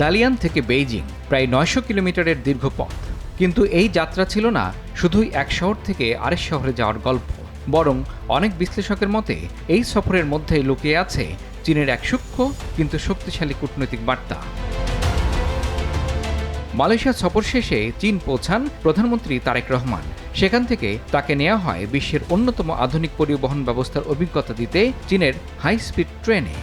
Dalian থেকে Beijing প্রায় ৯০০ কিলোমিটারের দীর্ঘ পথ। কিন্তু এই যাত্রা ছিল না শুধুই এক শহর থেকে আরেক শহরে যাওয়ার গল্প, বরং অনেক বিশ্লেষকের মতে এই সফরের মধ্যে লুকিয়ে আছে চীনের এক সূক্ষ্ম কিন্তু শক্তিশালী কূটনৈতিক বার্তা। মালয়েশিয়া সফর শেষে চীন পৌঁছান প্রধানমন্ত্রী তারেক রহমান। সেখান থেকে তাকে নেওয়া হয় বিশ্বের অন্যতম আধুনিক পরিবহন ব্যবস্থার অভিজ্ঞতা দিতে চীনের হাই স্পিড ট্রেনে।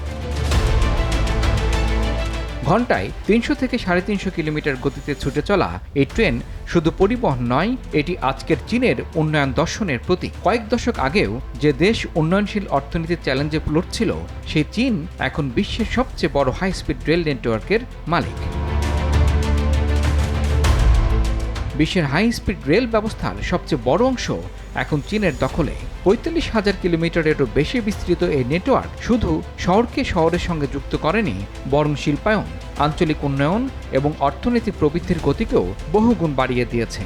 ঘণ্টায় ৩০০ থেকে ৩৫০ কিলোমিটার গতিতে ছুটে চলা এই ট্রেন শুধু পরিবহন নয়, এটি আজকের চীনের উন্নয়ন দর্শনের প্রতীক। কয়েক দশক আগেও যে দেশ উন্নয়নশীল অর্থনীতির চ্যালেঞ্জে লড়ছিল, সেই চীন এখন বিশ্বের সবচেয়ে বড় হাই স্পিড রেল নেটওয়ার্কের মালিক। বিশ্বের হাই স্পিড রেল ব্যবস্থার সবচেয়ে বড় অংশ এখন চীনের দখলে। ৪৫,০০০ কিলোমিটারেরও বেশি বিস্তৃত এই নেটওয়ার্ক শুধু শহরকে শহরের সঙ্গে যুক্ত করেনি, বরং শিল্পায়ন, আঞ্চলিক উন্নয়ন এবং অর্থনৈতিক প্রবৃদ্ধির গতিকেও বহুগুণ বাড়িয়ে দিয়েছে।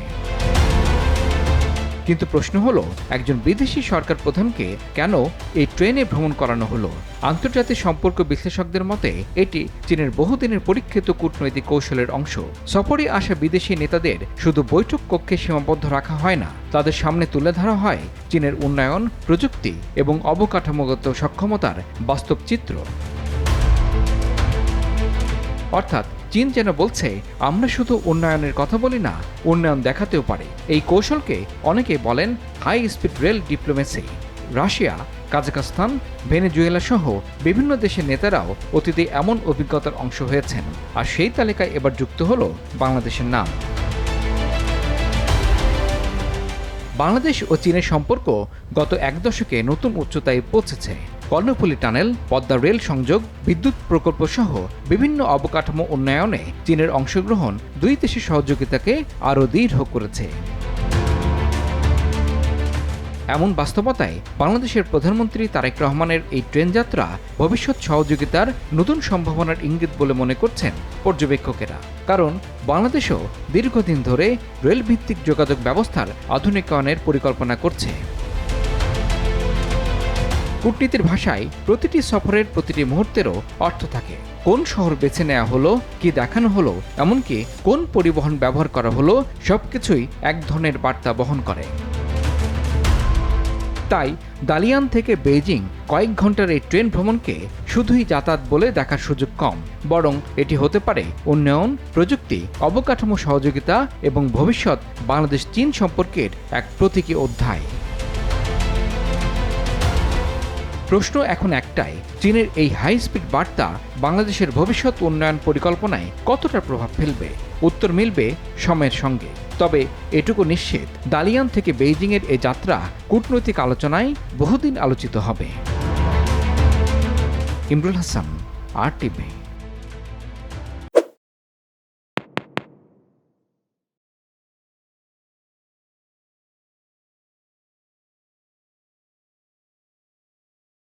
কিন্তু প্রশ্ন হলো, একজন বিদেশি সরকার প্রধানকে কেন এই ট্রেনে ভ্রমণ করানো হলো? আন্তর্জাতিক সম্পর্ক বিশ্লেষকদের মতে এটি চীনের বহুদিনের পরীক্ষিত কূটনৈতিক কৌশলের অংশ। সফরে আসা বিদেশি নেতাদের শুধু বৈঠক কক্ষে সীমাবদ্ধ রাখা হয় না, তাদের সামনে তুলে ধরা হয় চীনের উন্নয়ন, প্রযুক্তি এবং অবকাঠামোগত সক্ষমতার বাস্তব চিত্র। অর্থাৎ চীন যেন বলছে, আমরা শুধু উন্নয়নের কথা বলি না, উন্নয়ন দেখাতেও পারে। এই কৌশলকে অনেকে বলেন high speed rail diplomacy. Russia, Kazakhstan, Venezuela সহ বিভিন্ন দেশের নেতারাও অতীতে এমন অভিজ্ঞতার অংশ হয়েছেন, আর সেই তালিকায় এবার যুক্ত হল বাংলাদেশের নাম। বাংলাদেশ ও চীনের সম্পর্ক গত এক দশকে নতুন উচ্চতায় পৌঁছেছে। কর্ণফুলী টানেল, পদ্মা রেল সংযোগ, বিদ্যুৎ প্রকল্প সহ বিভিন্ন অবকাঠামো উন্নয়নে চীনের অংশগ্রহণ দুই দেশের সহযোগিতাকে আরও দৃঢ় করেছে। এমন বাস্তবতায় বাংলাদেশের প্রধানমন্ত্রী তারেক রহমানের এই ট্রেন যাত্রা ভবিষ্যৎ সহযোগিতার নতুন সম্ভাবনার ইঙ্গিত বলে মনে করছেন পর্যবেক্ষকেরা। কারণ বাংলাদেশও দীর্ঘদিন ধরে রেলভিত্তিক যোগাযোগ ব্যবস্থার আধুনিকায়নের পরিকল্পনা করছে। কূটনীতির ভাষায় প্রতিটি সফরের প্রতিটি মুহূর্তেরও অর্থ থাকে। কোন শহর বেছে নেওয়া হলো, কি দেখানো হলো, এমনকি কোন পরিবহন ব্যবহার করা হলো, সবকিছুই এক ধরনের বার্তা বহন করে। তাই দালিয়ান থেকে বেইজিং কয়েক ঘন্টার এই ট্রেন ভ্রমণকে শুধুই যাতায়াত বলে দেখার সুযোগ কম, বরং এটি হতে পারে উন্নয়ন, প্রযুক্তি, অবকাঠামো সহযোগিতা এবং ভবিষ্যৎ বাংলাদেশ চীন সম্পর্কের এক প্রতীকী অধ্যায়। প্রশ্ন এখন একটাই, চীনের এই হাই স্পিড বার্তা বাংলাদেশের ভবিষ্যৎ উন্নয়ন পরিকল্পনায় কতটা প্রভাব ফেলবে? উত্তর মিলবে সময়ের সঙ্গে। তবে এটুকু নিশ্চিত, দালিয়ান থেকে বেইজিংয়ের এই যাত্রা কূটনৈতিক আলোচনায় বহুদিন আলোচিত হবে। ইমরুল হাসান, RTV।